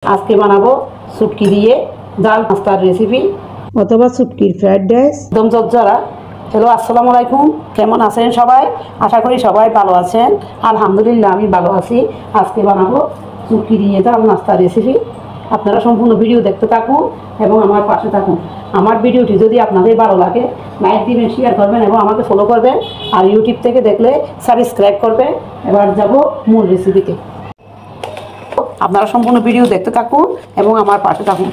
আজকে বানাবো শুটকি দিয়ে ডাল নাস্তার রেসিপি অথবা শুটকির ফ্রাইড রাইস একদম ঝরঝরা। হ্যালো, আসসালামু আলাইকুম। কেমন আছেন সবাই? আশা করি সবাই ভালো আছেন। আলহামদুলিল্লাহ আমি ভালো আছি। আজকে বানাবো শুটকি দিয়ে ডাল নাস্তার রেসিপি। আপনারা সম্পূর্ণ ভিডিও দেখতে থাকুন এবং আমার পাশে থাকুন। আমার ভিডিওটি যদি আপনাদের ভালো লাগে লাইক দিবেন, শেয়ার করবেন এবং আমাকে ফলো করবেন। আর ইউটিউব থেকে দেখলে সাবস্ক্রাইব করবেন। এবার যাব মূল রেসিপিতে। আপনারা সম্পূর্ণ ভিডিও দেখতে থাকুন এবং আমার পাশে থাকুন।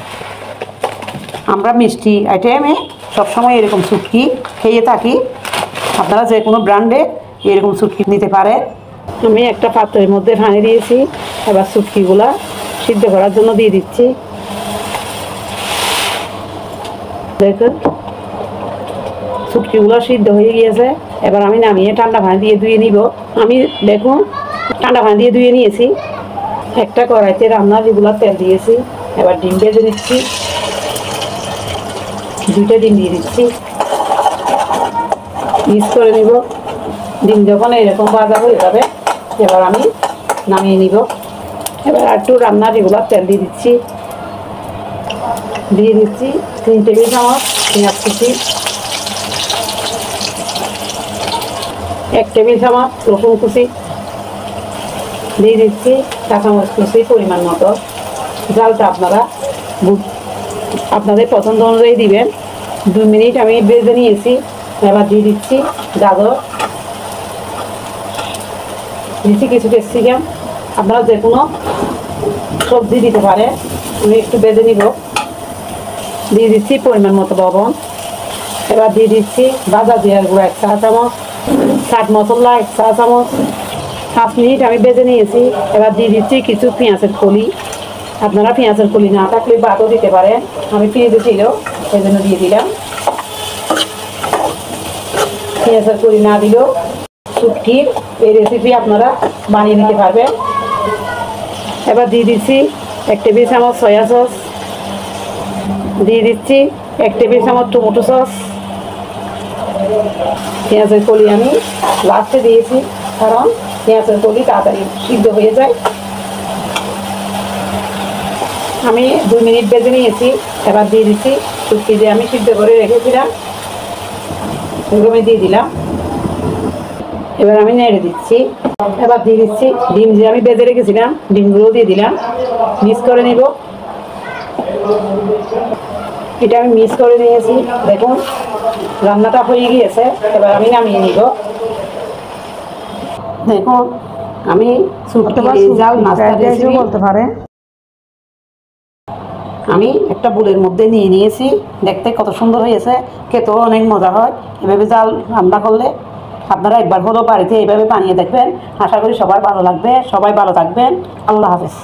আমরা মিষ্টি আইটেমে সবসময় এরকম শুটকি খেয়ে থাকি। আপনারা যে কোনো ব্র্যান্ডে এরকম শুটকি নিতে পারেন। আমি একটা পাত্রের মধ্যে পানি দিয়েছি। এবার শুটকিগুলা সিদ্ধ করার জন্য দিয়ে দিচ্ছি। দেখুন শুটকিগুলো সিদ্ধ হয়ে গিয়েছে। এবার আমি নামিয়ে ঠান্ডা পানি দিয়ে ধুয়ে নিব। আমি দেখুন ঠান্ডা পানি দিয়ে ধুয়ে নিয়েছি। একটা কড়াইতে রান্নার রেগুলার তেল দিয়েছি। এবার ডিম ভেজে নিচ্ছি। দুইটা ডিম দিয়ে দিচ্ছি, মিক্স করে নিব। ডিম যখন এরকম ভাজা হয়ে যাবে এবার আমি নামিয়ে নিব। এবার একটু রান্নার রেগুলার তেল দিয়ে দিচ্ছি। 3 টেবিল চামচ পেঁয়াজ কুচি, 1 টেবিল চামচ রসুন কুচি, দিয়ে দিচ্ছি কাঁচামরিচ কুচি পরিমাণ মতো। জালটা আপনারা আপনাদের পছন্দ অনুযায়ী দিবেন। 2 মিনিট আমি ভেজে নিয়েছি। এবার দিয়ে দিচ্ছি গাজর, দিচ্ছি কিছু ক্যাপসিকাম। আপনারা যে কোনো সবজি দিতে পারেন। আমি একটু ভেজে নিব। দিয়ে দিচ্ছি পরিমাণ মতো লবণ। এবার দিয়ে দিচ্ছি ভাজা জিরার গুঁড়া 1 চা চামচ, চাট মশলা 1 চা চামচ। 5 মিনিট আমি ভেজে নিয়েছি। এবার দিয়ে দিচ্ছি কিছু পেঁয়াজের কলি। আপনারা পেঁয়াজের কলি না থাকলে বাদও দিতে পারেন। আমি পেঁয়াজে ছিল সেই জন্য দিয়ে দিলাম। পেঁয়াজের কলি না দিলেও শুটকির এই রেসিপি আপনারা বানিয়ে নিতে পারবেন। এবার দিয়ে দিচ্ছি 1 টেবিল চামচ সয়া সস, দিয়ে দিচ্ছি 1 টেবিল চামচ টমেটো সস। পেঁয়াজের কলি আমি লাস্টে দিয়েছি কারণ পেঁয়াজের কলি তাড়াতাড়ি সিদ্ধ হয়ে যায়। আমি 2 মিনিট ভেজে নিয়েছি। এবার দিয়ে দিচ্ছি শুটকি যে আমি সিদ্ধ করে রেখেছিলাম এগুলো আমি দিয়ে দিলাম। এবার আমি নেড়ে দিচ্ছি। এবার দিয়ে দিচ্ছি ডিম যে আমি ভেজে রেখেছিলাম, ডিমগুলো দিয়ে দিলাম। মিক্স করে নিব। এটা আমি মিক্স করে নিয়েছি। দেখুন রান্নাটা হয়ে গিয়েছে। এবার আমি নামিয়ে নিব। দেখুন আমি শুটকি জাল নাস্তা রেসিপি বলতে পারে আমি একটা বুলের মধ্যে নিয়ে নিয়েছি। দেখতে কত সুন্দর হয়েছে, খেতেও অনেক মজা হয়। এভাবে জাল রান্না করলে আপনারা একবার হলেও বাড়িতে এইভাবে বানিয়ে দেখবেন। আশা করি সবার ভালো লাগবে। সবাই ভালো থাকবেন। আল্লাহ হাফেজ।